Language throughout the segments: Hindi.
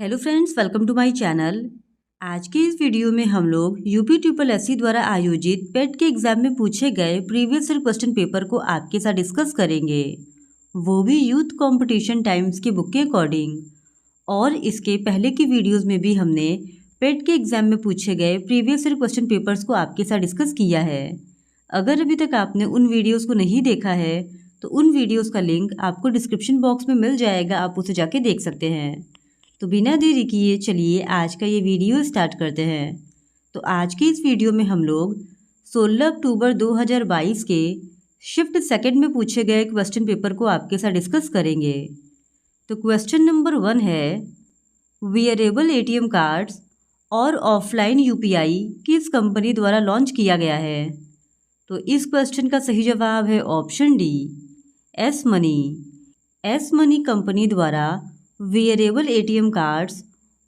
Hello friends, welcome to my channel. आज के इस वीडियो में हम लोग यूपी ट्रिपल एससी द्वारा आयोजित पेट के एग्जाम में पूछे गए प्रीवियस ईयर क्वेश्चन पेपर को आपके साथ डिस्कस करेंगे, वो भी यूथ कंपटीशन टाइम्स के बुक के अकॉर्डिंग। और इसके पहले की वीडियोस में भी हमने पेट के एग्जाम में पूछे गए प्रीवियस ईयर क्वेश्चन पेपर्स को आपके साथ डिस्कस किया है। अगर अभी तक आपने उन वीडियोज़ को नहीं देखा है तो उन वीडियोज़ का लिंक आपको डिस्क्रिप्शन बॉक्स में मिल जाएगा, आप उसे जाके देख सकते हैं। तो बिना देरी किए चलिए आज का ये वीडियो स्टार्ट करते हैं। तो आज की इस वीडियो में हम लोग 16 अक्टूबर 2022 के शिफ्ट सेकंड में पूछे गए क्वेश्चन पेपर को आपके साथ डिस्कस करेंगे। तो क्वेश्चन नंबर 1 है, वियरेबल एटीएम कार्ड्स और ऑफलाइन यूपीआई किस कंपनी द्वारा लॉन्च किया गया है? तो इस क्वेश्चन का सही जवाब है option D, S money. S money company द्वारा वियरेबल एटीएम कार्ड्स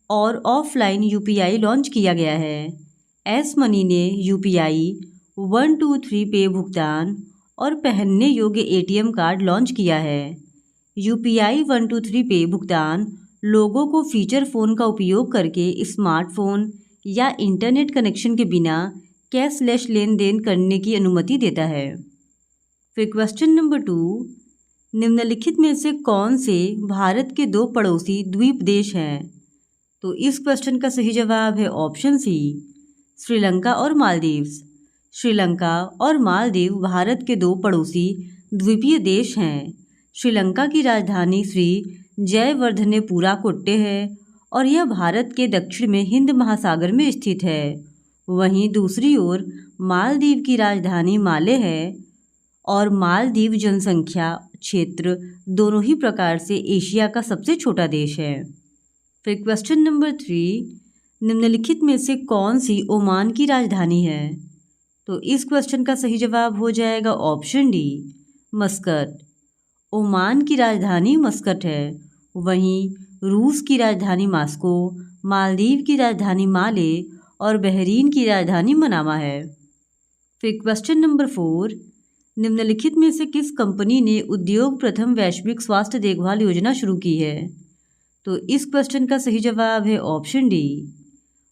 और ऑफलाइन यूपीआई लॉन्च किया गया है। एस मनी ने यूपीआई 123 पे भुगतान और पहनने योग्य एटीएम कार्ड लॉन्च किया है। यूपीआई 123 पे भुगतान लोगों को फीचर फ़ोन का उपयोग करके स्मार्टफोन या इंटरनेट कनेक्शन के बिना कैशलेस लेन देन करने की अनुमति देता है। फिर क्वेश्चन नंबर 2, निम्नलिखित में से कौन से भारत के दो पड़ोसी द्वीप देश हैं? तो इस क्वेश्चन का सही जवाब है ऑप्शन सी, श्रीलंका और मालदीव्स। श्रीलंका और मालदीव भारत के दो पड़ोसी द्वीपीय देश हैं। श्रीलंका की राजधानी श्री जयवर्धनेपुरा कोट्टे है और यह भारत के दक्षिण में हिंद महासागर में स्थित है। वहीं दूसरी ओर मालदीव की राजधानी माले है और मालदीव जनसंख्या क्षेत्र दोनों ही प्रकार से एशिया का सबसे छोटा देश है। फिर क्वेश्चन नंबर 3, निम्नलिखित में से कौन सी ओमान की राजधानी है? तो इस क्वेश्चन का सही जवाब हो जाएगा ऑप्शन डी, मस्कट। ओमान की राजधानी मस्कट है। वहीं रूस की राजधानी मास्को, मालदीव की राजधानी माले और बहरीन की राजधानी मनामा है। फिर क्वेश्चन नंबर 4, निम्नलिखित में से किस कंपनी ने उद्योग प्रथम वैश्विक स्वास्थ्य देखभाल योजना शुरू की है? तो इस क्वेश्चन का सही जवाब है option D,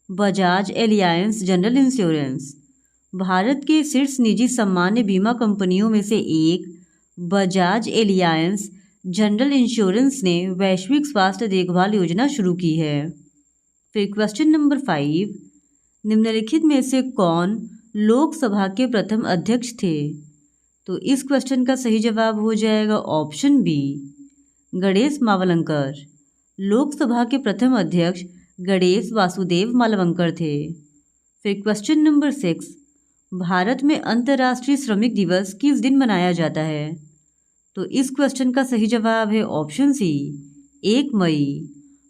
Bajaj Alliance general insurance. Bharat के शीर्ष निजी सामान्य बीमा कंपनियों में से एक बजाज एलियांस जनरल इंश्योरेंस ने वैश्विक स्वास्थ्य देखभाल योजना शुरू की है। फिर क्वेश्चन नंबर 5, निम्नलिखित में से कौन लोकसभा के प्रथम अध्यक्ष थे? तो इस क्वेश्चन का सही जवाब हो जाएगा ऑप्शन बी, गणेश मावलंकर। लोकसभा के प्रथम अध्यक्ष गणेश वासुदेव मालवंकर थे। फिर क्वेश्चन नंबर 6, भारत में अंतर्राष्ट्रीय श्रमिक दिवस किस दिन मनाया जाता है? तो इस क्वेश्चन का सही जवाब है ऑप्शन सी, 1 मई।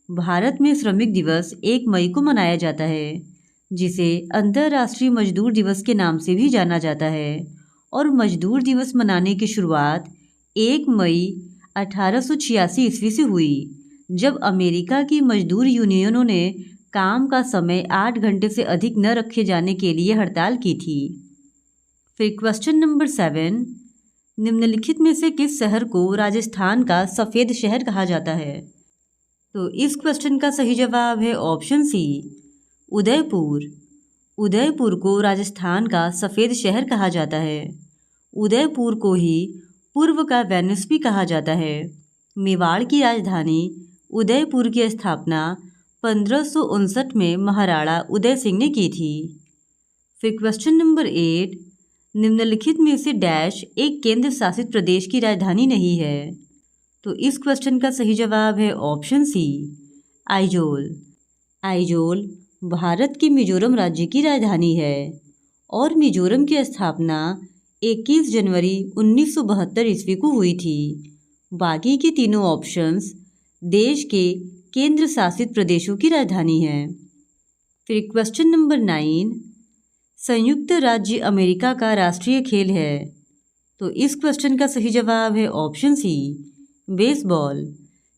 भारत में श्रमिक दिवस 1 मई को मनाया जाता है, जिसे अंतर्राष्ट्रीय मजदूर दिवस के नाम से भी जाना जाता है। और मजदूर दिवस मनाने की शुरुआत 1 मई 1886 ईस्वी से हुई, जब अमेरिका की मजदूर यूनियनों ने काम का समय 8 घंटे से अधिक न रखे जाने के लिए हड़ताल की थी। फिर क्वेश्चन नंबर 7, निम्नलिखित में से किस शहर को राजस्थान का सफ़ेद शहर कहा जाता है? तो इस क्वेश्चन का सही जवाब है ऑप्शन सी, उदयपुर। उदयपुर को राजस्थान का सफ़ेद शहर कहा जाता है। उदयपुर को ही पूर्व का वेनिस भी कहा जाता है। मेवाड़ की राजधानी उदयपुर की स्थापना 1559 में महाराणा उदय सिंह ने की थी। फिर क्वेश्चन नंबर 8, निम्नलिखित में से डैश एक केंद्र शासित प्रदेश की राजधानी नहीं है? तो इस क्वेश्चन का सही जवाब है ऑप्शन सी, आइजोल। आइजोल भारत के मिजोरम राज्य की राजधानी है और मिजोरम की स्थापना 21 जनवरी 1972 ईस्वी को हुई थी। बाकी के तीनों ऑप्शंस देश के केंद्र शासित प्रदेशों की राजधानी हैं। फिर क्वेश्चन नंबर 9, संयुक्त राज्य अमेरिका का राष्ट्रीय खेल है? तो इस क्वेश्चन का सही जवाब है ऑप्शन सी, बेसबॉल।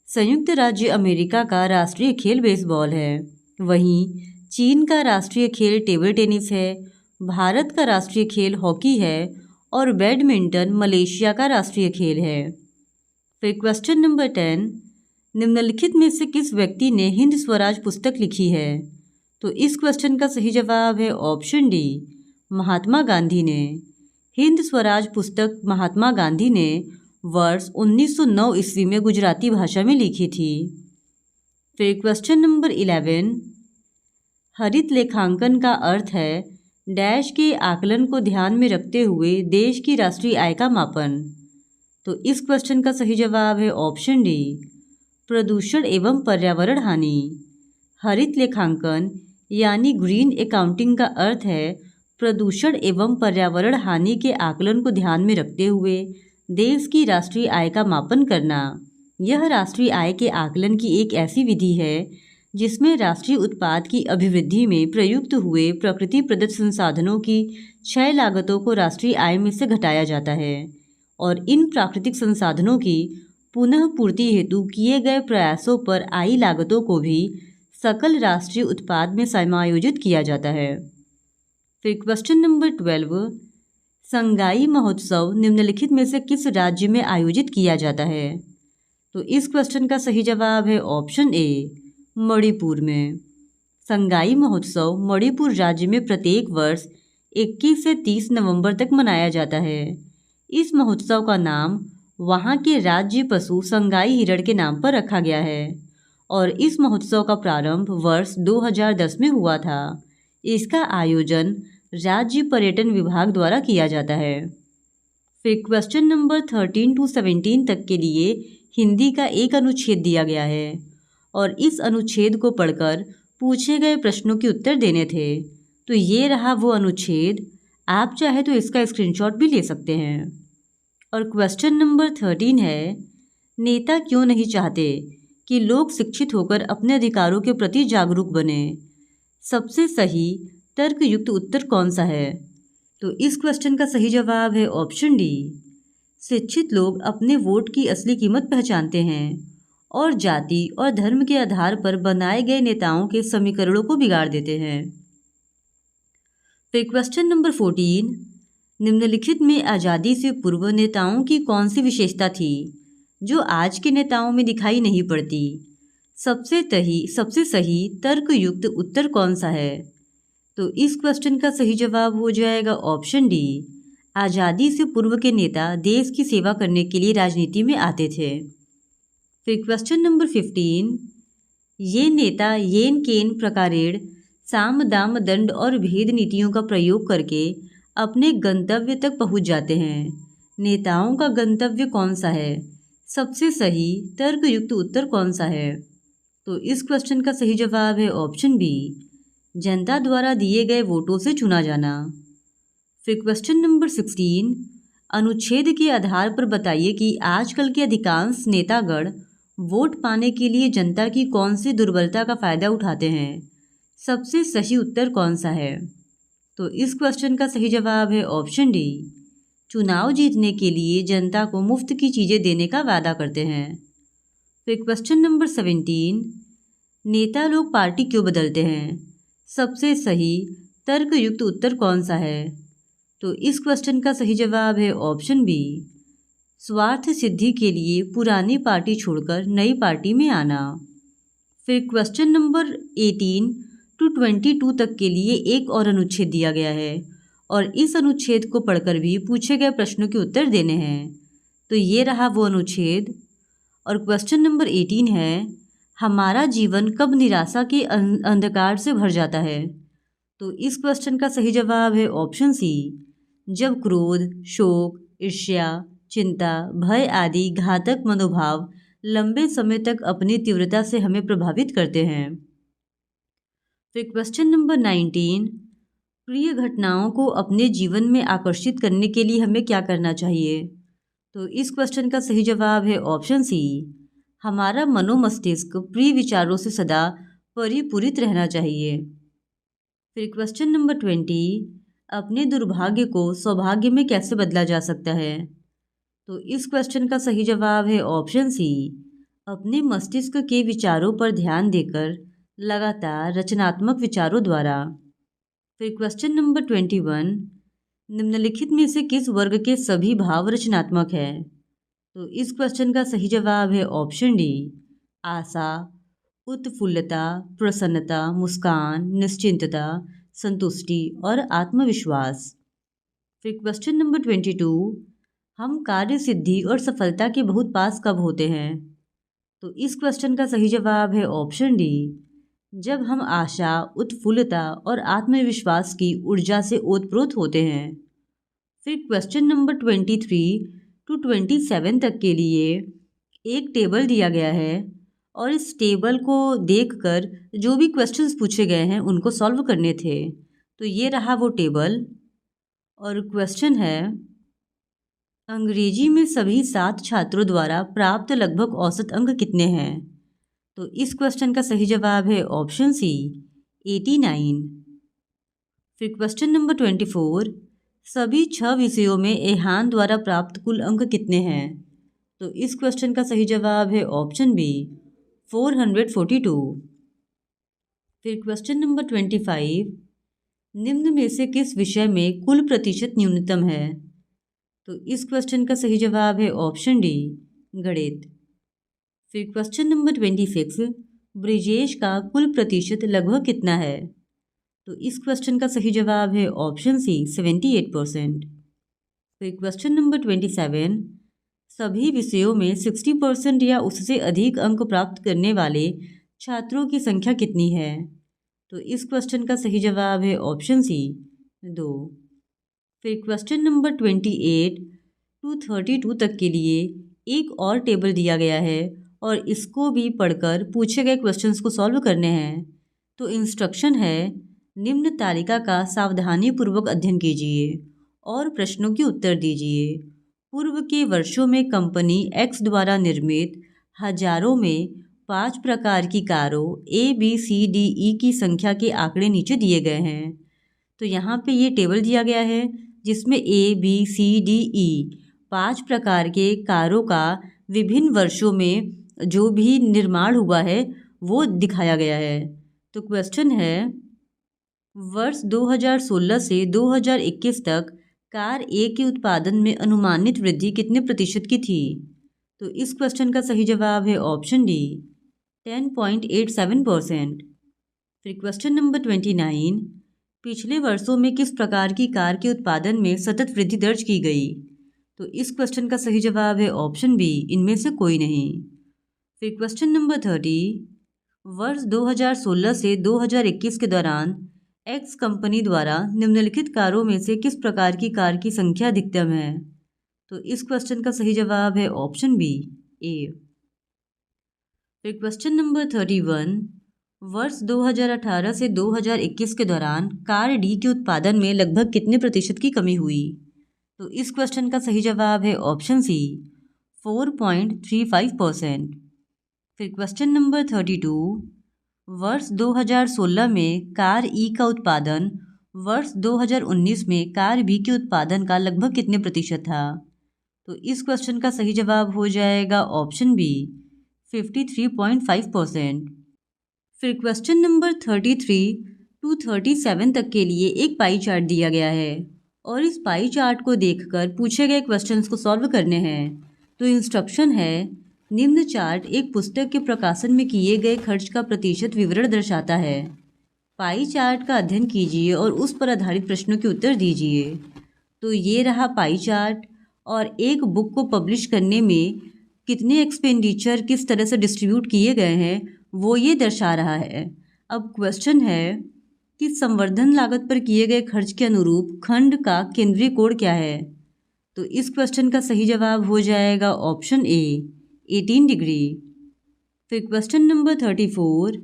संयुक्त राज्य अमेरिका का राष्ट्रीय खेल बेसबॉल है। वहीं चीन का राष्ट्रीय खेल टेबल टेनिस है, भारत का राष्ट्रीय खेल हॉकी है और बैडमिंटन मलेशिया का राष्ट्रीय खेल है। फिर क्वेश्चन नंबर 10, निम्नलिखित में से किस व्यक्ति ने हिंद स्वराज पुस्तक लिखी है? तो इस क्वेश्चन का सही जवाब है ऑप्शन डी, महात्मा गांधी ने। हिंद स्वराज पुस्तक महात्मा गांधी ने वर्ष 1909 ईस्वी में गुजराती भाषा में लिखी थी। फिर क्वेश्चन नंबर 11, हरित लेखांकन का अर्थ है डैश के आकलन को ध्यान में रखते हुए देश की राष्ट्रीय आय का मापन। तो इस क्वेश्चन का सही जवाब है ऑप्शन डी, प्रदूषण एवं पर्यावरण हानि। हरित लेखांकन यानी ग्रीन अकाउंटिंग का अर्थ है प्रदूषण एवं पर्यावरण हानि के आकलन को ध्यान में रखते हुए देश की राष्ट्रीय आय का मापन करना। यह राष्ट्रीय आय के आकलन की एक ऐसी विधि है जिसमें राष्ट्रीय उत्पाद की अभिवृद्धि में प्रयुक्त हुए प्रकृति प्रदत्त संसाधनों की 6 लागतों को राष्ट्रीय आय में से घटाया जाता है और इन प्राकृतिक संसाधनों की पुनः पूर्ति हेतु किए गए प्रयासों पर आई लागतों को भी सकल राष्ट्रीय उत्पाद में समायोजित किया जाता है। फिर क्वेश्चन नंबर 12, संगाई महोत्सव निम्नलिखित में से किस राज्य में आयोजित किया जाता है? तो इस क्वेश्चन का सही जवाब है ऑप्शन ए, मणिपुर में। संगाई महोत्सव मणिपुर राज्य में प्रत्येक वर्ष 21 से 30 नवंबर तक मनाया जाता है। इस महोत्सव का नाम वहाँ के राज्य पशु संगाई हिरण के नाम पर रखा गया है और इस महोत्सव का प्रारंभ वर्ष 2010 में हुआ था। इसका आयोजन राज्य पर्यटन विभाग द्वारा किया जाता है। फिर क्वेश्चन नंबर 13 to 17 तक के लिए हिंदी का एक अनुच्छेद दिया गया है और इस अनुच्छेद को पढ़कर पूछे गए प्रश्नों के उत्तर देने थे। तो ये रहा वो अनुच्छेद, आप चाहे तो इसका स्क्रीनशॉट भी ले सकते हैं। और क्वेश्चन नंबर 13 है, नेता क्यों नहीं चाहते कि लोग शिक्षित होकर अपने अधिकारों के प्रति जागरूक बने? सबसे सही तर्कयुक्त उत्तर कौन सा है? तो इस क्वेश्चन का सही जवाब है ऑप्शन डी, शिक्षित लोग अपने वोट की असली कीमत पहचानते हैं और जाति और धर्म के आधार पर बनाए गए नेताओं के समीकरणों को बिगाड़ देते हैं। फिर क्वेश्चन नंबर 14, निम्नलिखित में आज़ादी से पूर्व नेताओं की कौन सी विशेषता थी जो आज के नेताओं में दिखाई नहीं पड़ती? सबसे सही तर्कयुक्त उत्तर कौन सा है? तो इस क्वेश्चन का सही जवाब हो जाएगा ऑप्शन डी, आज़ादी से पूर्व के नेता देश की सेवा करने के लिए राजनीति में आते थे। फिर क्वेश्चन नंबर 15, ये नेता येन केन प्रकारेण साम दाम दंड और भेद नीतियों का प्रयोग करके अपने गंतव्य तक पहुंच जाते हैं। नेताओं का गंतव्य कौन सा है? सबसे सही तर्कयुक्त उत्तर कौन सा है? तो इस क्वेश्चन का सही जवाब है ऑप्शन बी, जनता द्वारा दिए गए वोटों से चुना जाना। फिर क्वेश्चन नंबर 16, अनुच्छेद के आधार पर बताइए कि आजकल के अधिकांश नेतागण वोट पाने के लिए जनता की कौन सी दुर्बलता का फायदा उठाते हैं? सबसे सही उत्तर कौन सा है? तो इस क्वेश्चन का सही जवाब है ऑप्शन डी, चुनाव जीतने के लिए जनता को मुफ्त की चीज़ें देने का वादा करते हैं। फिर क्वेश्चन नंबर 17, नेता लोग पार्टी क्यों बदलते हैं? सबसे सही तर्कयुक्त उत्तर कौन सा है? तो इस क्वेश्चन का सही जवाब है ऑप्शन बी, स्वार्थ सिद्धि के लिए पुरानी पार्टी छोड़कर नई पार्टी में आना। फिर क्वेश्चन नंबर 18 to 22 तक के लिए एक और अनुच्छेद दिया गया है और इस अनुच्छेद को पढ़कर भी पूछे गए प्रश्नों के उत्तर देने हैं। तो ये रहा वो अनुच्छेद। और क्वेश्चन नंबर 18 है, हमारा जीवन कब निराशा के अंधकार से भर जाता है? तो इस क्वेश्चन का सही जवाब है ऑप्शन सी, जब क्रोध, शोक, ईर्ष्या, चिंता, भय आदि घातक मनोभाव लंबे समय तक अपनी तीव्रता से हमें प्रभावित करते हैं। फिर क्वेश्चन नंबर 19, प्रिय घटनाओं को अपने जीवन में आकर्षित करने के लिए हमें क्या करना चाहिए? तो इस क्वेश्चन का सही जवाब है ऑप्शन सी, हमारा मनोमस्तिष्क प्रिय विचारों से सदा परिपूरित रहना चाहिए। फिर क्वेश्चन नंबर 20, अपने दुर्भाग्य को सौभाग्य में कैसे बदला जा सकता है? तो इस क्वेश्चन का सही जवाब है ऑप्शन सी, अपने मस्तिष्क के विचारों पर ध्यान देकर लगातार रचनात्मक विचारों द्वारा। फिर क्वेश्चन नंबर 21, निम्नलिखित में से किस वर्ग के सभी भाव रचनात्मक है? तो इस क्वेश्चन का सही जवाब है ऑप्शन डी, आशा, उत्फुल्लता, प्रसन्नता, मुस्कान, निश्चिंतता, संतुष्टि और आत्मविश्वास। फिर क्वेश्चन नंबर 22, हम कार्य सिद्धि और सफलता के बहुत पास कब होते हैं? तो इस क्वेश्चन का सही जवाब है ऑप्शन डी, जब हम आशा, उत्फुल्लता और आत्मविश्वास की ऊर्जा से ओतप्रोत होते हैं। फिर क्वेश्चन नंबर 23 टू 27 तक के लिए एक टेबल दिया गया है और इस टेबल को देखकर जो भी क्वेश्चंस पूछे गए हैं उनको सॉल्व करने थे। तो ये रहा वो टेबल और क्वेश्चन है, अंग्रेजी में सभी 7 छात्रों द्वारा प्राप्त लगभग औसत अंक कितने हैं? तो इस क्वेश्चन का सही जवाब है ऑप्शन सी, 89। फिर क्वेश्चन नंबर 24, सभी 6 विषयों में एहान द्वारा प्राप्त कुल अंक कितने हैं? तो इस क्वेश्चन का सही जवाब है ऑप्शन बी, 442। फिर क्वेश्चन नंबर 25, निम्न में से किस विषय में कुल प्रतिशत न्यूनतम है? तो इस क्वेश्चन का सही जवाब है ऑप्शन डी, गणित। फिर क्वेश्चन नंबर 26, ब्रिजेश का कुल प्रतिशत लगभग कितना है? तो इस क्वेश्चन का सही जवाब है ऑप्शन सी, 78%। फिर क्वेश्चन नंबर 27, सभी विषयों में 60% या उससे अधिक अंक प्राप्त करने वाले छात्रों की संख्या कितनी है? तो इस क्वेश्चन का सही जवाब है ऑप्शन सी, 2। फिर क्वेश्चन नंबर 28 टू 32 तक के लिए एक और टेबल दिया गया है और इसको भी पढ़कर पूछे गए क्वेश्चंस को सॉल्व करने हैं। तो इंस्ट्रक्शन है, निम्न तालिका का सावधानीपूर्वक अध्ययन कीजिए और प्रश्नों के उत्तर दीजिए। पूर्व के वर्षों में कंपनी एक्स द्वारा निर्मित हजारों में 5 प्रकार की कारों ABCDE की संख्या के आंकड़े नीचे दिए गए हैं। तो यहाँ पे ये टेबल दिया गया है जिसमें ABCDE 5 प्रकार के कारों का विभिन्न वर्षों में जो भी निर्माण हुआ है वो दिखाया गया है। तो क्वेश्चन है, वर्ष 2016 से 2021 तक कार ए के उत्पादन में अनुमानित वृद्धि कितने प्रतिशत की थी? तो इस क्वेश्चन का सही जवाब है ऑप्शन डी, 10.87%। फिर क्वेश्चन नंबर 29, पिछले वर्षों में किस प्रकार की कार के उत्पादन में सतत वृद्धि दर्ज की गई? तो इस क्वेश्चन का सही जवाब है ऑप्शन बी, इनमें से कोई नहीं। फिर क्वेश्चन नंबर 30, वर्ष 2016 से 2021 के दौरान एक्स कंपनी द्वारा निम्नलिखित कारों में से किस प्रकार की कार की संख्या अधिकतम है? तो इस क्वेश्चन का सही जवाब है ऑप्शन बी, ए। फिर क्वेश्चन नंबर 31, वर्ष 2018 से 2021 के दौरान कार डी के उत्पादन में लगभग कितने प्रतिशत की कमी हुई? तो इस क्वेश्चन का सही जवाब है ऑप्शन सी, 4.35%। फिर क्वेश्चन नंबर 32, वर्ष 2016 में कार ई का उत्पादन वर्ष 2019 में कार बी के उत्पादन का लगभग कितने प्रतिशत था? तो इस क्वेश्चन का सही जवाब हो जाएगा ऑप्शन बी, 53.5%। फिर क्वेश्चन नंबर 33 टू 37 तक के लिए एक पाई चार्ट दिया गया है और इस पाई चार्ट को देखकर पूछे गए क्वेश्चंस को सॉल्व करने हैं। तो इंस्ट्रक्शन है, निम्न चार्ट एक पुस्तक के प्रकाशन में किए गए खर्च का प्रतिशत विवरण दर्शाता है। पाई चार्ट का अध्ययन कीजिए और उस पर आधारित प्रश्नों के उत्तर दीजिए। तो ये रहा पाई चार्ट और एक बुक को पब्लिश करने में कितने एक्सपेंडिचर किस तरह से डिस्ट्रीब्यूट किए गए हैं वो ये दर्शा रहा है। अब क्वेश्चन है कि संवर्धन लागत पर किए गए खर्च के अनुरूप खंड का केंद्रीय कोण क्या है? तो इस क्वेश्चन का सही जवाब हो जाएगा ऑप्शन ए, 18 डिग्री। फिर क्वेश्चन नंबर 34,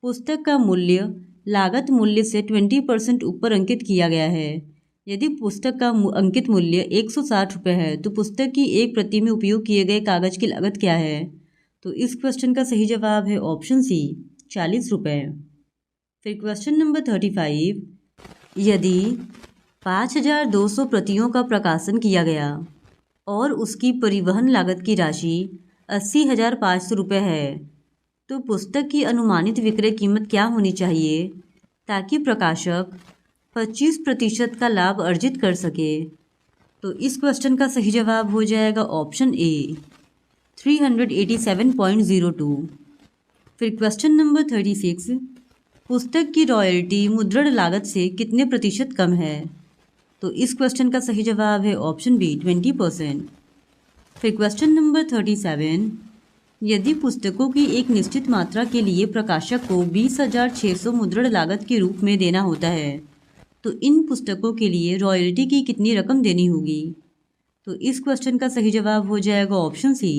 पुस्तक का मूल्य लागत मूल्य से 20% ऊपर अंकित किया गया है। यदि पुस्तक का अंकित मूल्य 160 रुपये है तो पुस्तक की एक प्रति में उपयोग किए गए कागज की लागत क्या है? तो इस क्वेश्चन का सही जवाब है ऑप्शन सी, 40 रुपये। फिर क्वेश्चन नंबर 35, यदि 5200 प्रतियों का प्रकाशन किया गया और उसकी परिवहन लागत की राशि 80,500 रुपये है तो पुस्तक की अनुमानित विक्रय कीमत क्या होनी चाहिए ताकि प्रकाशक 25% का लाभ अर्जित कर सके? तो इस क्वेश्चन का सही जवाब हो जाएगा ऑप्शन ए, 387.02। फिर क्वेश्चन नंबर 36, पुस्तक की रॉयल्टी मुद्रण लागत से कितने प्रतिशत कम है? तो इस क्वेश्चन का सही जवाब है ऑप्शन बी 20%। फिर क्वेश्चन नंबर 37, यदि पुस्तकों की एक निश्चित मात्रा के लिए प्रकाशक को 20,600 मुद्रण लागत के रूप में देना होता है, तो इन पुस्तकों के लिए रॉयल्टी की कितनी रकम देनी होगी? तो इस क्वेश्चन का सही जवाब हो जाएगा ऑप्शन सी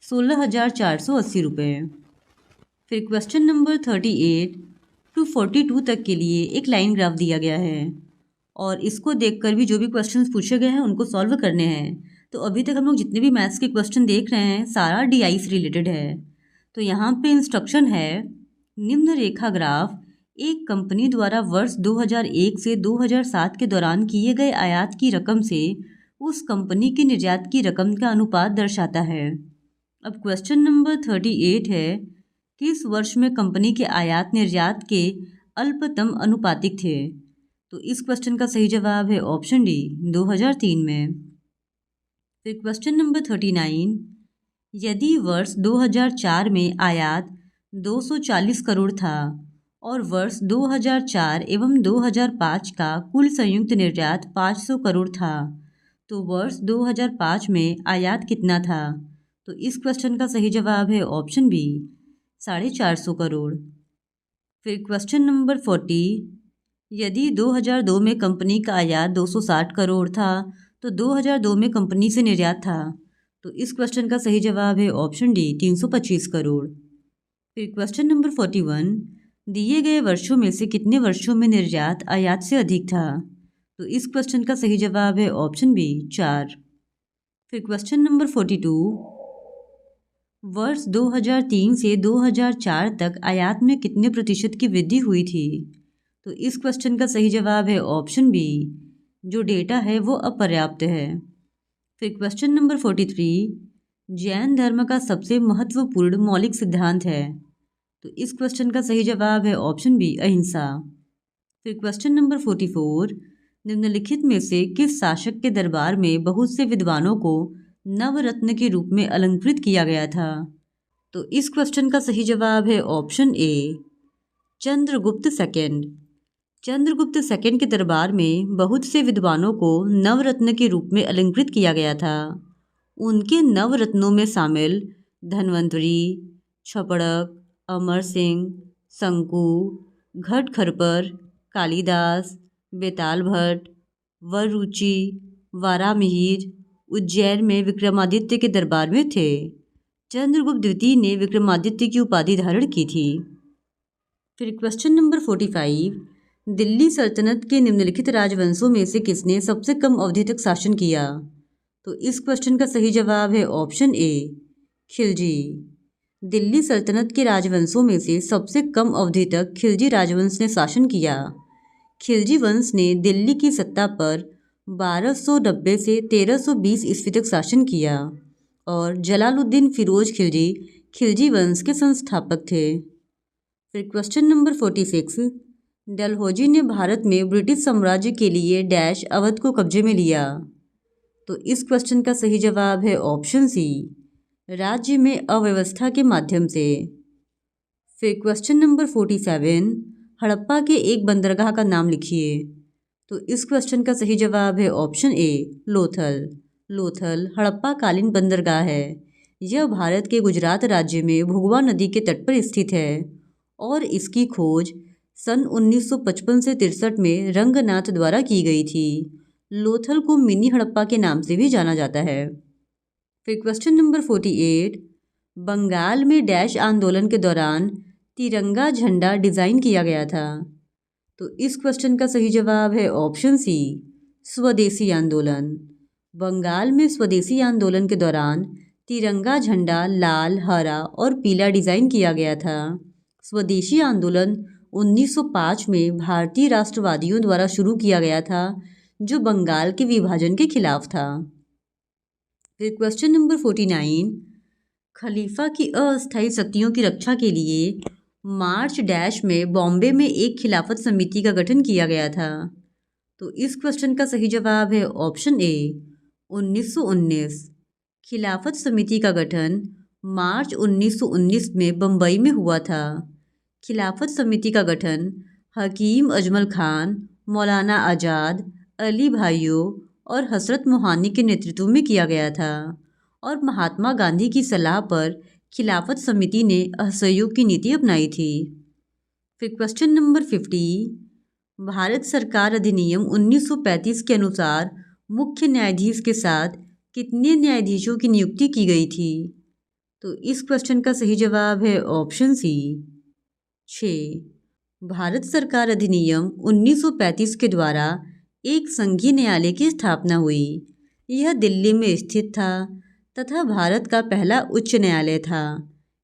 16,480 रुपये। फिर क्वेश्चन नंबर 38 टू 42 तक के लिए एक लाइन ग्राफ दिया गया है और इसको देखकर भी जो भी क्वेश्चंस पूछे गए हैं उनको सॉल्व करने हैं। तो अभी तक हम लोग जितने भी मैथ्स के क्वेश्चन देख रहे हैं सारा डीआई से रिलेटेड है। तो यहाँ पे इंस्ट्रक्शन है, निम्न रेखा ग्राफ एक कंपनी द्वारा वर्ष 2001 से 2007 के दौरान किए गए आयात की रकम से उस कंपनी की निर्यात की रकम का अनुपात दर्शाता है। अब क्वेश्चन नंबर 38 है, किस वर्ष में कंपनी के आयात निर्यात के अल्पतम अनुपातिक थे? तो इस क्वेश्चन का सही जवाब है ऑप्शन डी 2003 में। फिर क्वेश्चन नंबर 39, यदि वर्ष 2004 में आयात 240 करोड़ था और वर्ष 2004 एवं 2005 का कुल संयुक्त निर्यात 500 करोड़ था, तो वर्ष 2005 में आयात कितना था? तो इस क्वेश्चन का सही जवाब है ऑप्शन बी 450 करोड़। फिर क्वेश्चन नंबर 40, यदि 2002 में कंपनी का आयात 260 करोड़ था तो 2002 में कंपनी से निर्यात था, तो इस क्वेश्चन का सही जवाब है ऑप्शन डी 325 करोड़। फिर क्वेश्चन नंबर 41, दिए गए वर्षों में से कितने वर्षों में निर्यात आयात से अधिक था? तो इस क्वेश्चन का सही जवाब है ऑप्शन बी 4। फिर क्वेश्चन नंबर 42, वर्ष 2003 से 2004 तक आयात में कितने प्रतिशत की वृद्धि हुई थी? तो इस क्वेश्चन का सही जवाब है ऑप्शन बी, जो डेटा है वो अपर्याप्त है। फिर क्वेश्चन नंबर 43, जैन धर्म का सबसे महत्वपूर्ण मौलिक सिद्धांत है, तो इस क्वेश्चन का सही जवाब है ऑप्शन बी अहिंसा। फिर क्वेश्चन नंबर 44, निम्नलिखित में से किस शासक के दरबार में बहुत से विद्वानों को नवरत्न के रूप में अलंकृत किया गया था? तो इस क्वेश्चन का सही जवाब है ऑप्शन ए चंद्रगुप्त सेकंड। चंद्रगुप्त सेकंड के दरबार में बहुत से विद्वानों को नवरत्न के रूप में अलंकृत किया गया था। उनके नवरत्नों में शामिल धन्वंतरी, छपड़क, अमर सिंह, शंकु, घटखरपर, कालिदास, बेताल भट्ट, वररुचि, वारामिहिर उज्जैन में विक्रमादित्य के दरबार में थे। चंद्रगुप्त द्वितीय ने विक्रमादित्य की उपाधि धारण की थी। फिर क्वेश्चन नंबर 45, दिल्ली सल्तनत के निम्नलिखित राजवंशों में से किसने सबसे कम अवधि तक शासन किया? तो इस क्वेश्चन का सही जवाब है ऑप्शन ए खिलजी। दिल्ली सल्तनत के राजवंशों में से सबसे कम अवधि तक खिलजी राजवंश ने शासन किया। खिलजी वंश ने दिल्ली की सत्ता पर 1290 से 1320 ईस्वी तक शासन किया और जलालुद्दीन फिरोज खिलजी खिलजी वंश के संस्थापक थे। फिर क्वेश्चन नंबर 46, डलहौजी ने भारत में ब्रिटिश साम्राज्य के लिए डैश अवध को कब्जे में लिया। तो इस क्वेश्चन का सही जवाब है ऑप्शन सी राज्य में अव्यवस्था के माध्यम से। फिर क्वेश्चन नंबर 47, हड़प्पा के एक बंदरगाह का नाम लिखिए। तो इस क्वेश्चन का सही जवाब है ऑप्शन ए लोथल। लोथल हड़प्पा कालीन बंदरगाह है। यह भारत के गुजरात राज्य में भुगवा नदी के तट पर स्थित है और इसकी खोज सन 1955 से 63 में रंगनाथ द्वारा की गई थी। लोथल को मिनी हड़प्पा के नाम से भी जाना जाता है। फिर क्वेश्चन नंबर 48, बंगाल में डैश आंदोलन के दौरान तिरंगा झंडा डिज़ाइन किया गया था। तो इस क्वेश्चन का सही जवाब है ऑप्शन सी स्वदेशी आंदोलन। बंगाल में स्वदेशी आंदोलन के दौरान तिरंगा झंडा लाल, हरा और पीला डिज़ाइन किया गया था। स्वदेशी आंदोलन 1905 में भारतीय राष्ट्रवादियों द्वारा शुरू किया गया था जो बंगाल के विभाजन के खिलाफ था। फिर क्वेश्चन नंबर 49, खलीफा की अस्थायी शक्तियों की रक्षा के लिए मार्च डैश में बॉम्बे में एक खिलाफत समिति का गठन किया गया था। तो इस क्वेश्चन का सही जवाब है ऑप्शन ए 1919। खिलाफत समिति का गठन मार्च 1919 में बम्बई में हुआ था। खिलाफत समिति का गठन हकीम अजमल खान, मौलाना आज़ाद, अली भाइयों और हजरत मोहानी के नेतृत्व में किया गया था और महात्मा गांधी की सलाह पर खिलाफत समिति ने असहयोग की नीति अपनाई थी। फिर क्वेश्चन नंबर 50, भारत सरकार अधिनियम 1935 के अनुसार मुख्य न्यायाधीश के साथ कितने न्यायाधीशों की नियुक्ति की गई थी? तो इस क्वेश्चन का सही जवाब है ऑप्शन सी 6। भारत सरकार अधिनियम 1935 के द्वारा एक संघीय न्यायालय की स्थापना हुई। यह दिल्ली में स्थित था तथा भारत का पहला उच्च न्यायालय था।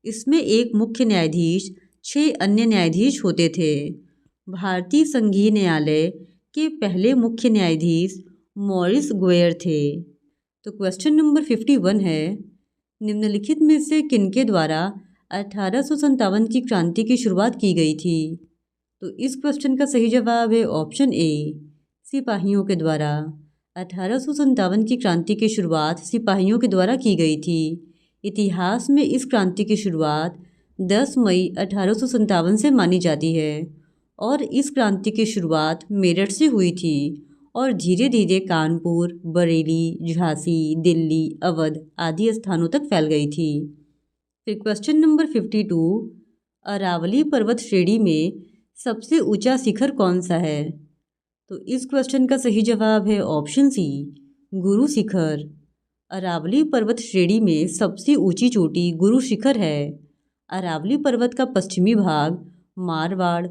इसमें एक मुख्य न्यायाधीश, 6 अन्य न्यायाधीश होते थे। भारतीय संघीय न्यायालय के पहले मुख्य न्यायाधीश मॉरिस गोयर थे। तो क्वेश्चन नंबर 51 है, निम्नलिखित में से किनके द्वारा 1857 की क्रांति की शुरुआत की गई थी? तो इस क्वेश्चन का सही जवाब है ऑप्शन ए, सिपाहियों के द्वारा। 1857 की क्रांति की शुरुआत सिपाहियों के द्वारा की गई थी। इतिहास में इस क्रांति की शुरुआत 10 मई 1857 से मानी जाती है और इस क्रांति की शुरुआत मेरठ से हुई थी और धीरे धीरे कानपुर, बरेली, झांसी, दिल्ली, अवध आदि स्थानों तक फैल गई थी। फिर क्वेश्चन नंबर 52, अरावली पर्वत श्रेणी में सबसे ऊंचा शिखर कौन सा है? तो इस क्वेश्चन का सही जवाब है ऑप्शन सी, गुरु शिखर। अरावली पर्वत श्रेणी में सबसे ऊंची चोटी गुरु शिखर है। अरावली पर्वत का पश्चिमी भाग मारवाड़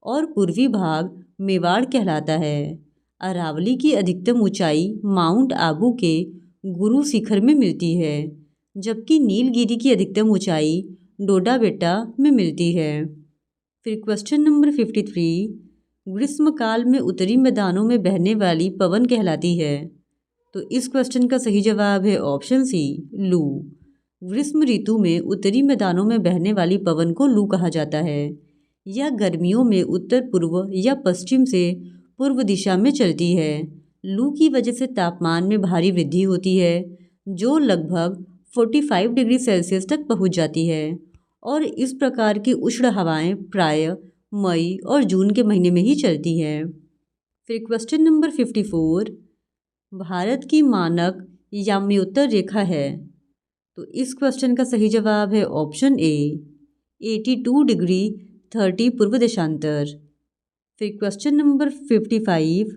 और पूर्वी भाग मेवाड़ कहलाता है। अरावली की अधिकतम ऊंचाई माउंट आबू के गुरु शिखर में मिलती है, जबकि नीलगिरी की अधिकतम ऊंचाई डोडा बेट्टा में मिलती है। फिर क्वेश्चन नंबर 53, ग्रीष्मकाल में उत्तरी मैदानों में बहने वाली पवन कहलाती है। तो इस क्वेश्चन का सही जवाब है ऑप्शन सी, लू। ग्रीष्म ऋतु में उत्तरी मैदानों में बहने वाली पवन को लू कहा जाता है। यह गर्मियों में उत्तर पूर्व या पश्चिम से पूर्व दिशा में चलती है। लू की वजह से तापमान में भारी वृद्धि होती है, जो लगभग 45 डिग्री सेल्सियस तक पहुंच जाती है और इस प्रकार की उष्ण हवाएं प्रायः मई और जून के महीने में ही चलती हैं। फिर क्वेश्चन नंबर 54, भारत की मानक याम्योत्तर रेखा है। तो इस क्वेश्चन का सही जवाब है ऑप्शन ए, 82 डिग्री 30 पूर्व देशांतर। फिर क्वेश्चन नंबर 55,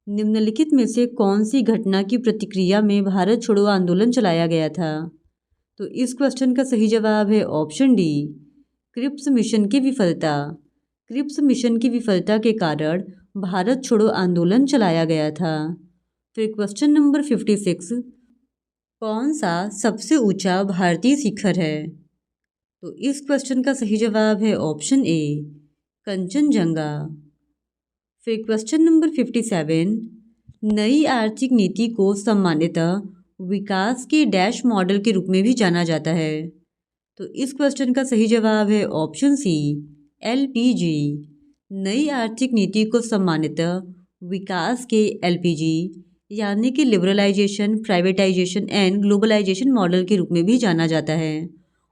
निम्नलिखित में से कौन सी घटना की प्रतिक्रिया में भारत छोड़ो आंदोलन चलाया गया था? तो इस क्वेश्चन का सही जवाब है ऑप्शन डी, क्रिप्स मिशन की विफलता। क्रिप्स मिशन की विफलता के कारण भारत छोड़ो आंदोलन चलाया गया था। फिर क्वेश्चन नंबर 56, कौन सा सबसे ऊंचा भारतीय शिखर है? तो इस क्वेश्चन का सही जवाब है ऑप्शन ए, कंचनजंगा। फिर क्वेश्चन नंबर 57, नई आर्थिक नीति को सामान्यतः विकास के डैश मॉडल के रूप में भी जाना जाता है। तो इस क्वेश्चन का सही जवाब है ऑप्शन सी, एलपीजी। नई आर्थिक नीति को सामान्यतः विकास के एलपीजी यानी कि liberalisation, privatisation and globalisation model के रूप में भी जाना जाता है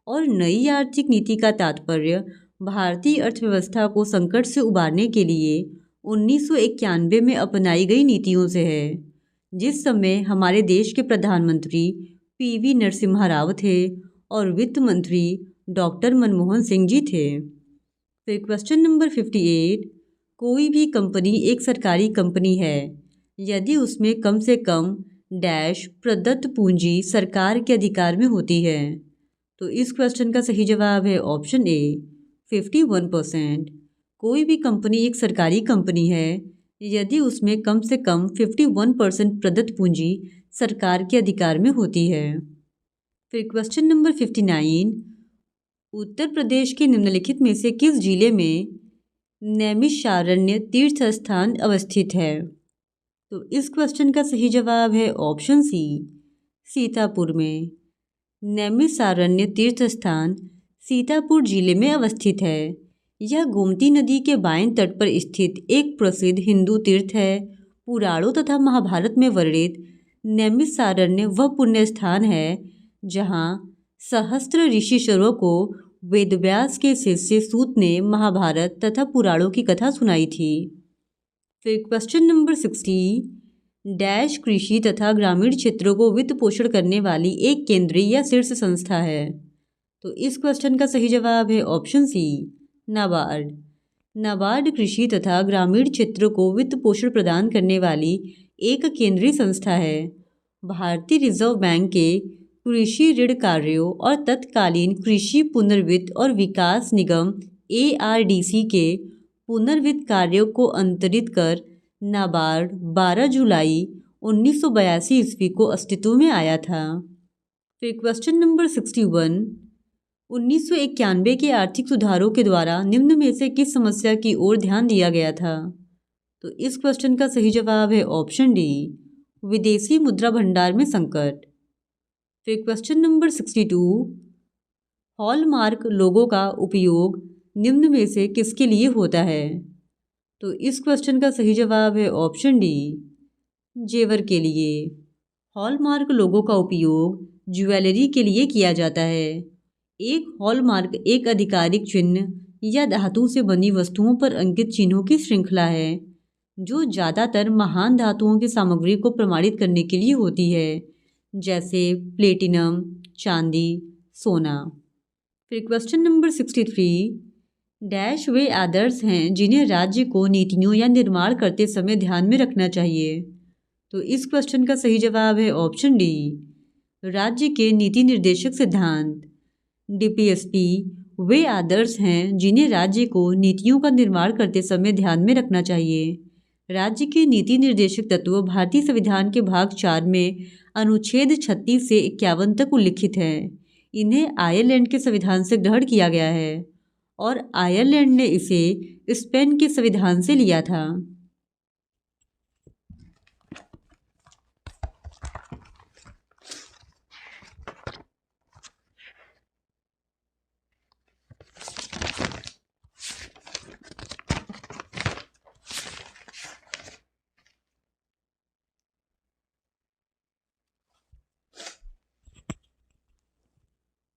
और नई आर्थिक नीति का तात्पर्य भारतीय अर्थव्यवस्था को संकट से उबारने के लिए 1991 में अपनाई गई नीतियों से है, जिस समय हमारे देश के प्रधानमंत्री पीवी नरसिम्हा राव थे और वित्त मंत्री डॉक्टर मनमोहन सिंह जी थे। फिर क्वेश्चन नंबर 58, कोई भी कंपनी एक सरकारी कंपनी है यदि उसमें कम से कम डैश प्रदत्त पूंजी सरकार के अधिकार में होती है। तो इस क्वेश्चन का सही जवाब है ऑप्शन ए, 51%। कोई भी कंपनी एक सरकारी कंपनी है यदि उसमें कम से कम 51% प्रदत्त पूंजी सरकार के अधिकार में होती है। फिर क्वेश्चन नंबर 59, उत्तर प्रदेश के निम्नलिखित में से किस जिले में नैमिषारण्य तीर्थ स्थान अवस्थित है? तो इस क्वेश्चन का सही जवाब है ऑप्शन सी, सीतापुर में। नैमिषारण्य तीर्थ स्थान सीतापुर जिले में अवस्थित है। यह गोमती नदी के बाएं तट पर स्थित एक प्रसिद्ध हिंदू तीर्थ है। पुराणों तथा महाभारत में वर्णित नैमिषारण्य वह पुण्य स्थान है जहाँ सहस्त्र ऋषिश्वरों को वेदव्यास के शिष्य सूत ने महाभारत तथा पुराणों की कथा सुनाई थी। फिर क्वेश्चन नंबर 60, डैश कृषि तथा ग्रामीण क्षेत्रों को वित्त पोषण करने वाली एक केंद्रीय या शीर्ष संस्था है। तो इस क्वेश्चन का सही जवाब है ऑप्शन सी, नाबार्ड। नाबार्ड कृषि तथा ग्रामीण क्षेत्रों को वित्त पोषण प्रदान करने वाली एक केंद्रीय संस्था है। भारतीय रिजर्व बैंक के कृषि ऋण कार्यों और तत्कालीन कृषि पुनर्वित्त और विकास निगम ARDC के पुनर्वित्त कार्यों को अंतरित कर नाबार्ड 12 जुलाई 1982 ईस्वी को अस्तित्व में आया था। फिर क्वेश्चन नंबर 61, 1991 के आर्थिक सुधारों के द्वारा निम्न में से किस समस्या की ओर ध्यान दिया गया था। तो इस क्वेश्चन का सही जवाब है ऑप्शन डी, विदेशी मुद्रा भंडार में संकट। फिर क्वेश्चन नंबर 62, हॉलमार्क लोगो का उपयोग निम्न में से किसके लिए होता है। तो इस क्वेश्चन का सही जवाब है ऑप्शन डी, जेवर के लिए। हॉलमार्क लोगो का उपयोग ज्वेलरी के लिए किया जाता है। एक हॉलमार्क एक आधिकारिक चिन्ह या धातु से बनी वस्तुओं पर अंकित चिन्हों की श्रृंखला है जो ज़्यादातर महान धातुओं की सामग्री को प्रमाणित करने के लिए होती है, जैसे प्लेटिनम, चांदी, सोना। फिर क्वेश्चन नंबर 63, डैश वे आदर्श हैं जिन्हें राज्य को नीतियों या निर्माण करते समय ध्यान में रखना चाहिए। तो इस क्वेश्चन का सही जवाब है ऑप्शन डी, राज्य के नीति निर्देशक सिद्धांत। DPSP वे आदर्श हैं जिन्हें राज्य को नीतियों का निर्माण करते समय ध्यान में रखना चाहिए। राज्य के नीति निर्देशक तत्व भारतीय संविधान के भाग 4 में अनुच्छेद 36 से 51 तक उल्लिखित हैं। इन्हें आयरलैंड के संविधान से ग्रहण किया गया है और आयरलैंड ने इसे स्पेन के संविधान से लिया था।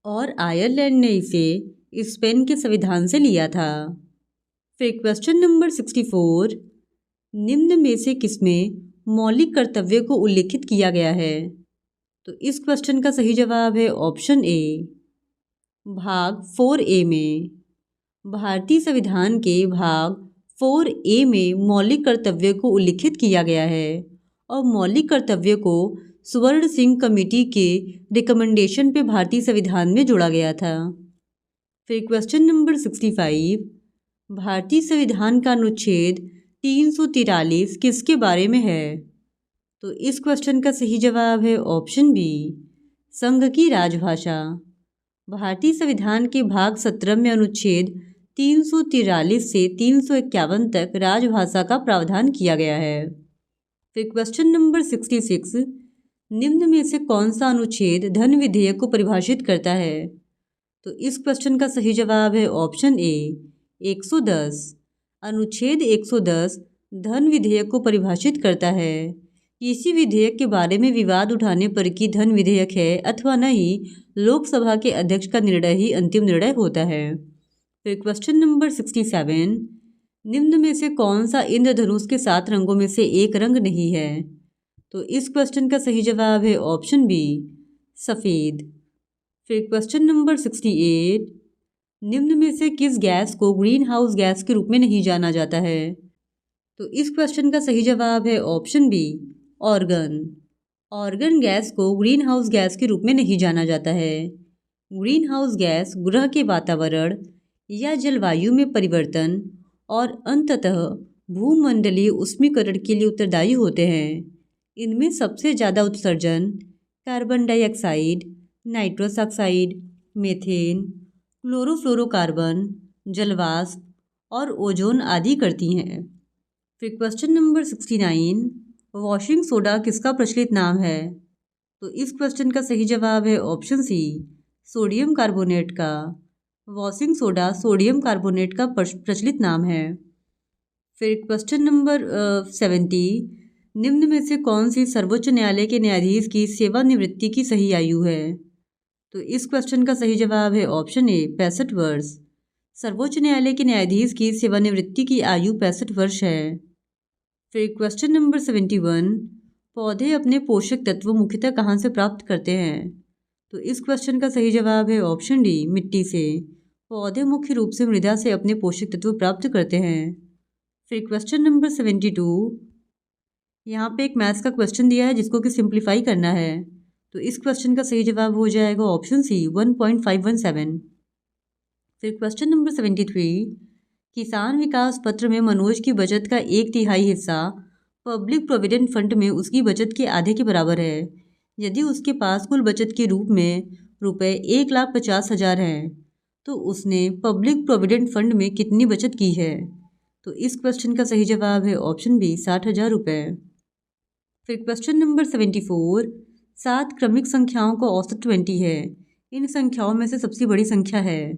और आयरलैंड ने इसे स्पेन के संविधान से लिया था। फिर क्वेश्चन नंबर 64, निम्न में से किसमें मौलिक कर्तव्य को उल्लिखित किया गया है। तो इस क्वेश्चन का सही जवाब है ऑप्शन ए, भाग 4A में। भारतीय संविधान के भाग 4A में मौलिक कर्तव्य को उल्लिखित किया गया है और मौलिक कर्तव्य को स्वर्ण सिंह कमेटी के रिकमेंडेशन पे भारतीय संविधान में जोड़ा गया था। फिर क्वेश्चन नंबर 65, भारतीय संविधान का अनुच्छेद 343 किसके बारे में है। तो इस क्वेश्चन का सही जवाब है ऑप्शन बी, संघ की राजभाषा। भारतीय संविधान के भाग 17 में अनुच्छेद 343 से 351 तक राजभाषा का प्रावधान किया गया है। फिर क्वेश्चन नंबर 66, निम्न में से कौन सा अनुच्छेद धन विधेयक को परिभाषित करता है। तो इस क्वेश्चन का सही जवाब है ऑप्शन ए, 110। अनुच्छेद 110 धन विधेयक को परिभाषित करता है। किसी विधेयक के बारे में विवाद उठाने पर कि धन विधेयक है अथवा नहीं, लोकसभा के अध्यक्ष का निर्णय ही अंतिम निर्णय होता है। फिर क्वेश्चन नंबर 67, निम्न में से कौन सा इंद्रधनुष के 7 रंगों में से एक रंग नहीं है। तो इस क्वेश्चन का सही जवाब है ऑप्शन बी, सफ़ेद। फिर क्वेश्चन नंबर 68, निम्न में से किस गैस को ग्रीन हाउस गैस के रूप में नहीं जाना जाता है। तो इस क्वेश्चन का सही जवाब है option B, argon. Argon gas को ग्रीन हाउस गैस के रूप में नहीं जाना जाता है। ग्रीन हाउस गैस ग्रह के वातावरण या जलवायु में परिवर्तन और अंततः भूमंडलीय उष्मीकरण के लिए उत्तरदायी होते हैं। इनमें सबसे ज़्यादा उत्सर्जन carbon dioxide, nitrous oxide, methane, chlorofluorocarbon, जलवाष्प और ओजोन आदि करती हैं। फिर क्वेश्चन नंबर 69, वॉशिंग सोडा किसका प्रचलित नाम है। तो इस क्वेश्चन का सही जवाब है ऑप्शन सी, सोडियम कार्बोनेट का। वॉशिंग सोडा सोडियम कार्बोनेट का प्रचलित नाम है। फिर क्वेश्चन नंबर 70, निम्न में से कौन सी सर्वोच्च न्यायालय के न्यायाधीश की सेवानिवृत्ति की सही आयु है। तो इस क्वेश्चन का सही जवाब है ऑप्शन ए 65 वर्ष। सर्वोच्च न्यायालय के न्यायाधीश की सेवानिवृत्ति की आयु 65 वर्ष है। फिर क्वेश्चन नंबर 71, पौधे अपने पोषक तत्व मुख्यतः कहाँ से प्राप्त करते हैं? तो इस क्वेश्चन का सही जवाब है ऑप्शन डी मिट्टी से। पौधे मुख्य रूप से मृदा से अपने पोषक तत्व प्राप्त करते हैं। फिर क्वेश्चन नंबर 72, यहाँ पे एक मैथ्स का क्वेश्चन दिया है जिसको कि सिंप्लीफाई करना है। तो इस क्वेश्चन का सही जवाब हो जाएगा ऑप्शन सी 1.517। फिर क्वेश्चन नंबर 73, किसान विकास पत्र में मनोज की बचत का 1/3 हिस्सा पब्लिक प्रोविडेंट फंड में उसकी बचत के आधे के बराबर है। यदि उसके पास कुल बचत के रूप में रुपये 1,50,000 हैं तो उसने पब्लिक प्रोविडेंट फंड में कितनी बचत की है? तो इस क्वेश्चन का सही जवाब है ऑप्शन बी 60,000 रुपये। फिर क्वेश्चन नंबर 74, 7 क्रमिक संख्याओं का औसत 20 है। इन संख्याओं में से सबसे बड़ी संख्या है।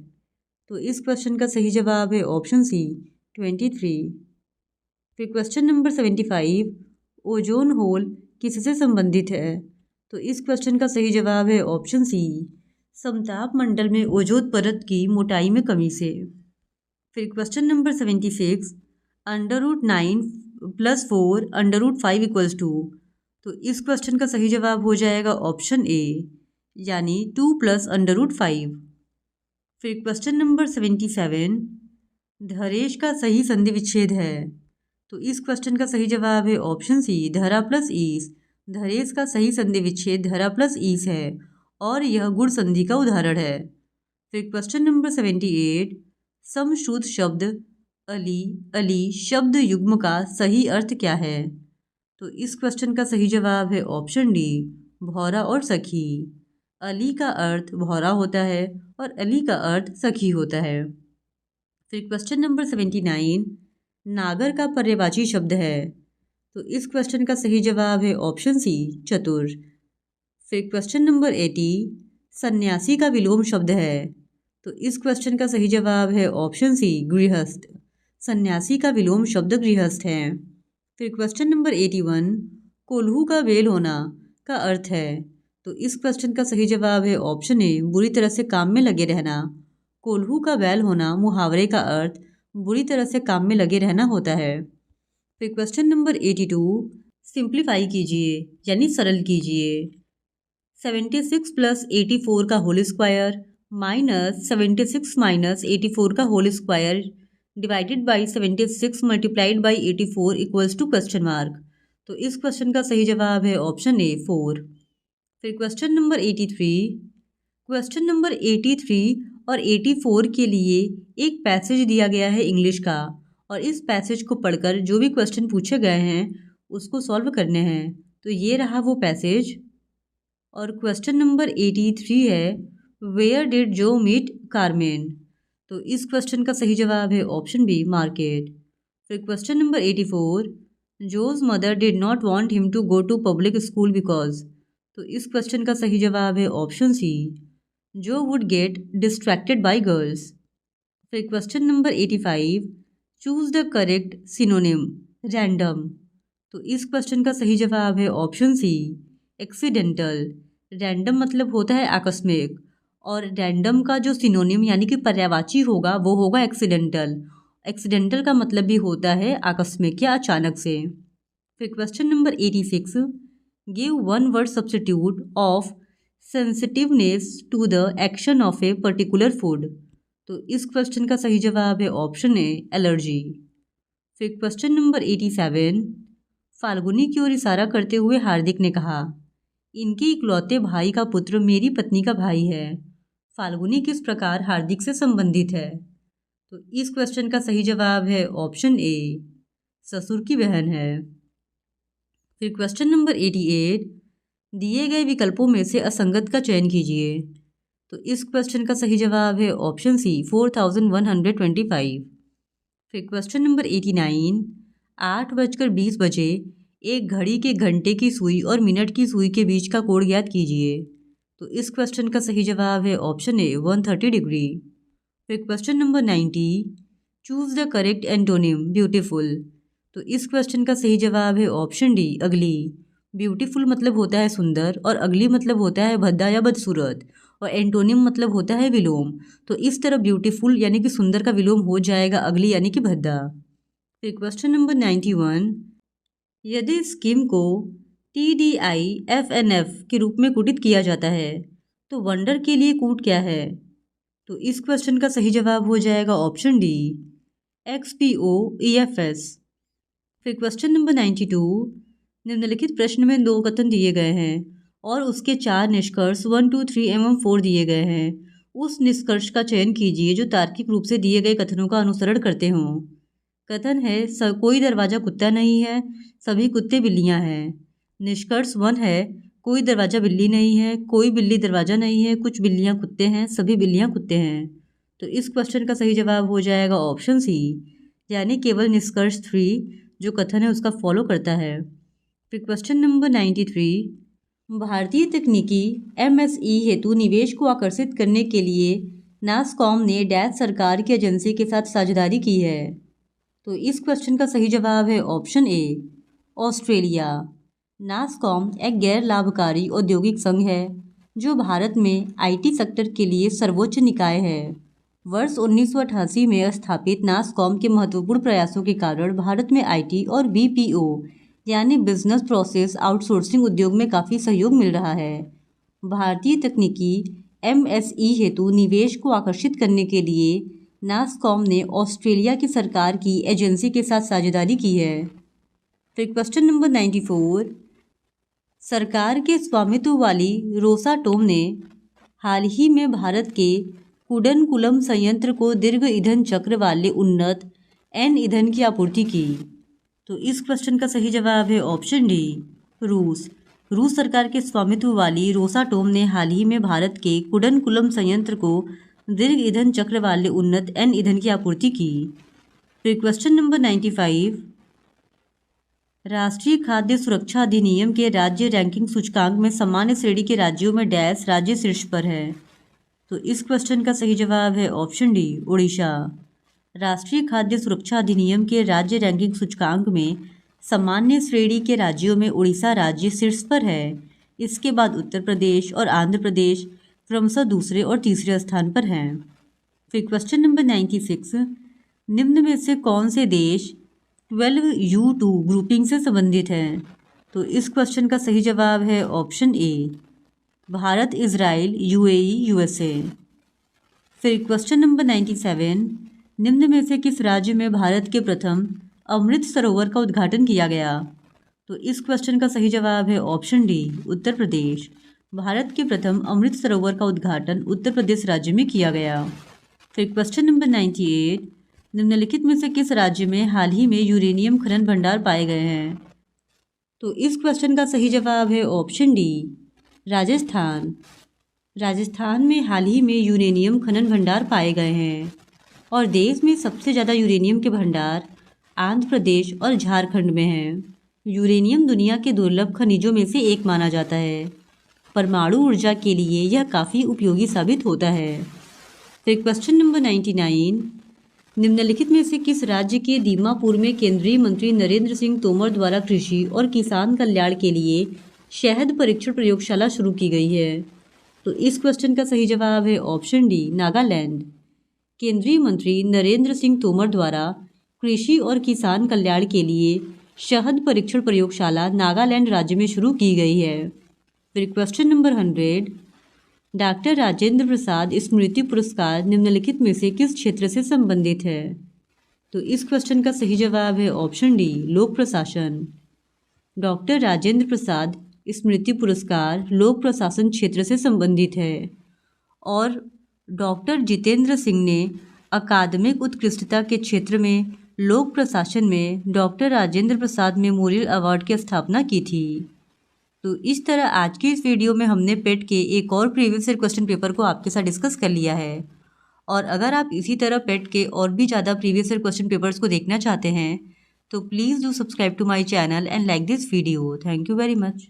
तो इस क्वेश्चन का सही जवाब है ऑप्शन सी 23। फिर क्वेश्चन नंबर 75, ओजोन होल किससे संबंधित है? तो इस क्वेश्चन का सही जवाब है ऑप्शन सी समताप मंडल में ओजोन परत की मोटाई में कमी से। फिर क्वेश्चन नंबर 76, √9 + 4 √5 = 2। तो इस क्वेश्चन का सही जवाब हो जाएगा ऑप्शन ए यानी 2 + √5। फिर क्वेश्चन नंबर 77, धरेश का सही संधि विच्छेद है। तो इस क्वेश्चन का सही जवाब है ऑप्शन सी धरा + ईस। धरेश का सही संधि विच्छेद धरा + ईस है और यह गुण संधि का उदाहरण है। फिर क्वेश्चन नंबर 78, समश्रुत शब्द अली अली शब्द युग्म का सही अर्थ क्या है? तो इस क्वेश्चन का सही जवाब है ऑप्शन डी भौरा और सखी। अली का अर्थ भौरा होता है और अली का अर्थ सखी होता है। फिर क्वेश्चन नंबर 79, नागर का पर्यायवाची शब्द है। तो इस क्वेश्चन का सही जवाब है ऑप्शन सी चतुर। फिर क्वेश्चन नंबर 80, सन्यासी का विलोम शब्द है। तो इस क्वेश्चन का सही जवाब है ऑप्शन सी गृहस्थ। सन्यासी का विलोम शब्द गृहस्थ है। फिर क्वेश्चन नंबर 81, कोल्हू का बेल होना का अर्थ है। तो इस क्वेश्चन का सही जवाब है ऑप्शन ए बुरी तरह से काम में लगे रहना। कोल्हू का बैल होना मुहावरे का अर्थ बुरी तरह से काम में लगे रहना होता है। फिर क्वेश्चन नंबर 82, सिंप्लीफाई कीजिए यानी सरल कीजिए। 76 + 84 का होल स्क्वायर -76 - 84 का whole square divided by 76 × 84 equals to question mark. तो इस क्वेश्चन का सही जवाब है ऑप्शन ए 4। फिर क्वेश्चन नंबर 83, क्वेश्चन नंबर 83 और 84 के लिए एक पैसेज दिया गया है इंग्लिश का और इस पैसेज को पढ़कर जो भी क्वेश्चन पूछे गए हैं उसको सॉल्व करने हैं। तो ये रहा वो पैसेज और क्वेश्चन नंबर 83 है where did Joe meet Carmen. तो इस क्वेश्चन का सही जवाब है ऑप्शन बी मार्केट। फिर question number 84, Joe's mother did not want him to go to public school because. तो इस क्वेश्चन का सही जवाब है option C Joe would get distracted by girls. फिर question number 85, choose the correct synonym random. तो इस क्वेश्चन का सही जवाब है ऑप्शन सी एक्सीडेंटल। रैंडम मतलब होता है आकस्मिक और रैंडम का जो सिनोनिम यानी कि पर्यायवाची होगा वो होगा एक्सीडेंटल। एक्सीडेंटल का मतलब भी होता है आकस्मिक या अचानक से। फिर question number 86, give one word substitute of sensitiveness to the action of a particular food. तो इस क्वेश्चन का सही जवाब है ऑप्शन ए एलर्जी। फिर क्वेश्चन नंबर 87, फाल्गुनी की ओर इशारा करते हुए हार्दिक ने कहा इनके इकलौते भाई का पुत्र मेरी पत्नी का भाई है। फाल्गुनी किस प्रकार हार्दिक से संबंधित है? तो इस क्वेश्चन का सही जवाब है ऑप्शन ए ससुर की बहन है। फिर क्वेश्चन नंबर 88, दिए गए विकल्पों में से असंगत का चयन कीजिए। तो इस क्वेश्चन का सही जवाब है ऑप्शन सी 4125। फिर क्वेश्चन नंबर 89, 8:20 एक घड़ी के घंटे की सुई और मिनट की सुई के बीच का कोण ज्ञात कीजिए। तो इस क्वेश्चन का सही जवाब है ऑप्शन ए 130 डिग्री। फिर question number 90, choose the correct antonym beautiful. तो इस क्वेश्चन का सही जवाब है ऑप्शन डी अगली। ब्यूटीफुल मतलब होता है सुंदर और अगली मतलब होता है भद्दा या बदसूरत और एंटोनिम मतलब होता है विलोम। तो इस तरह ब्यूटीफुल यानी कि सुंदर का विलोम हो जाएगा अगली यानी कि भद्दा। फिर क्वेश्चन नंबर 91, यदि स्कीम को TDIFNF के रूप में कूटित किया जाता है तो वंडर के लिए कूट क्या है? तो इस क्वेश्चन का सही जवाब हो जाएगा ऑप्शन डी, XPOEFS। फिर क्वेश्चन नंबर 92, निम्नलिखित प्रश्न में 2 कथन दिए गए हैं और उसके 4 निष्कर्ष 1, 2, 3 एवं 4 दिए गए हैं। उस निष्कर्ष का चयन कीजिए जो तार्किक रूप से दिए गए कथनों का अनुसरण करते हों। कथन है कोई दरवाज़ा कुत्ता नहीं है, सभी कुत्ते बिल्लियां हैं। निष्कर्ष 1 है कोई दरवाज़ा बिल्ली नहीं है, कोई बिल्ली दरवाज़ा नहीं है, कुछ बिल्लियां कुत्ते हैं, सभी बिल्लियां कुत्ते हैं। तो इस क्वेश्चन का सही जवाब हो जाएगा ऑप्शन सी, यानी केवल निष्कर्ष 3 जो कथन है उसका फॉलो करता है। फिर क्वेश्चन नंबर 93, भारतीय तकनीकी MSE हेतु निवेश को आकर्षित करने के लिए नासकॉम ने डैश सरकार की एजेंसी के साथ साझेदारी की है। तो इस क्वेश्चन का सही जवाब है ऑप्शन ए, ऑस्ट्रेलिया। नासकॉम एक गैर लाभकारी औद्योगिक संघ है जो भारत में IT सेक्टर के लिए सर्वोच्च निकाय है। वर्ष 1988 में स्थापित नासकॉम के महत्वपूर्ण प्रयासों के कारण भारत में IT और BPO यानी बिजनेस प्रोसेस आउटसोर्सिंग उद्योग में काफ़ी सहयोग मिल रहा है। भारतीय तकनीकी MSE हेतु निवेश को आकर्षित करने के लिए नासकॉम ने ऑस्ट्रेलिया की सरकार की एजेंसी के साथ साझेदारी की है। फिर क्वेश्चन नंबर 94, सरकार के स्वामित्व वाली रोसाटोम ने हाल ही में भारत के कुडनकुलम संयंत्र को दीर्घ ईंधन चक्र वाले उन्नत N ईंधन की आपूर्ति की। तो इस क्वेश्चन का सही जवाब है ऑप्शन डी, रूस। रूस सरकार के स्वामित्व वाली रोसाटोम ने हाल ही में भारत के कुडनकुलम संयंत्र को दीर्घ ईंधन चक्र वाले उन्नत N ईंधन की आपूर्ति की। फिर क्वेश्चन नंबर 95, राष्ट्रीय खाद्य सुरक्षा अधिनियम के राज्य रैंकिंग सूचकांक में सामान्य श्रेणी के राज्यों में डैश राज्य शीर्ष पर है। तो इस क्वेश्चन का सही जवाब है ऑप्शन डी, उड़ीसा। राष्ट्रीय खाद्य सुरक्षा अधिनियम के राज्य रैंकिंग सूचकांक में सामान्य श्रेणी के राज्यों में उड़ीसा राज्य शीर्ष पर है। इसके बाद उत्तर प्रदेश और आंध्र प्रदेश क्रमशः दूसरे और तीसरे स्थान पर हैं। फिर क्वेश्चन नंबर 96, निम्न में से कौन से देश 12U2 ग्रुपिंग से संबंधित हैं? तो इस क्वेश्चन का सही जवाब है ऑप्शन ए, भारत, इजराइल, UAE, USA। फिर क्वेश्चन नंबर 97, निम्न में से किस राज्य में भारत के प्रथम अमृत सरोवर का उद्घाटन किया गया? तो इस क्वेश्चन का सही जवाब है ऑप्शन डी, उत्तर प्रदेश। भारत के प्रथम अमृत सरोवर का उद्घाटन उत्तर प्रदेश राज्य में किया गया। फिर क्वेश्चन नंबर 98, निम्नलिखित में से किस राज्य में हाल ही में यूरेनियम खनन भंडार पाए गए हैं? तो इस क्वेश्चन का सही जवाब है ऑप्शन डी, राजस्थान। राजस्थान में हाल ही में यूरेनियम खनन भंडार पाए गए हैं और देश में सबसे ज़्यादा यूरेनियम के भंडार आंध्र प्रदेश और झारखंड में हैं। यूरेनियम दुनिया के दुर्लभ खनिजों में से एक माना जाता है। परमाणु ऊर्जा के लिए यह काफ़ी उपयोगी साबित होता है। फिर क्वेश्चन नंबर 99, निम्नलिखित में से किस राज्य के दीमापुर में केंद्रीय मंत्री नरेंद्र सिंह तोमर द्वारा कृषि और किसान कल्याण के लिए शहद परीक्षण प्रयोगशाला शुरू की गई है? तो इस क्वेश्चन का सही जवाब है ऑप्शन डी, नागालैंड। केंद्रीय मंत्री नरेंद्र सिंह तोमर द्वारा कृषि और किसान कल्याण के लिए शहद परीक्षण प्रयोगशाला नागालैंड राज्य में शुरू की गई है। फिर question number 100, doctor Rajendra Prasad स्मृति पुरस्कार निम्नलिखित में से किस क्षेत्र से संबंधित है? तो इस क्वेश्चन का सही जवाब है ऑप्शन डी, लोक प्रशासन। डॉक्टर राजेंद्र प्रसाद स्मृति पुरस्कार लोक प्रशासन क्षेत्र से संबंधित है और डॉक्टर जितेंद्र सिंह ने अकादमिक उत्कृष्टता के क्षेत्र में लोक प्रशासन में doctor Rajendra Prasad memorial award की स्थापना की थी। तो इस तरह आज की इस वीडियो में हमने पेट के एक और प्रीवियस ईयर क्वेश्चन पेपर को आपके साथ डिस्कस कर लिया है। और अगर आप इसी तरह पेट के और भी ज़्यादा प्रीवियस ईयर क्वेश्चन पेपर्स को देखना चाहते हैं तो please do subscribe to my channel and like this video. Thank you very much.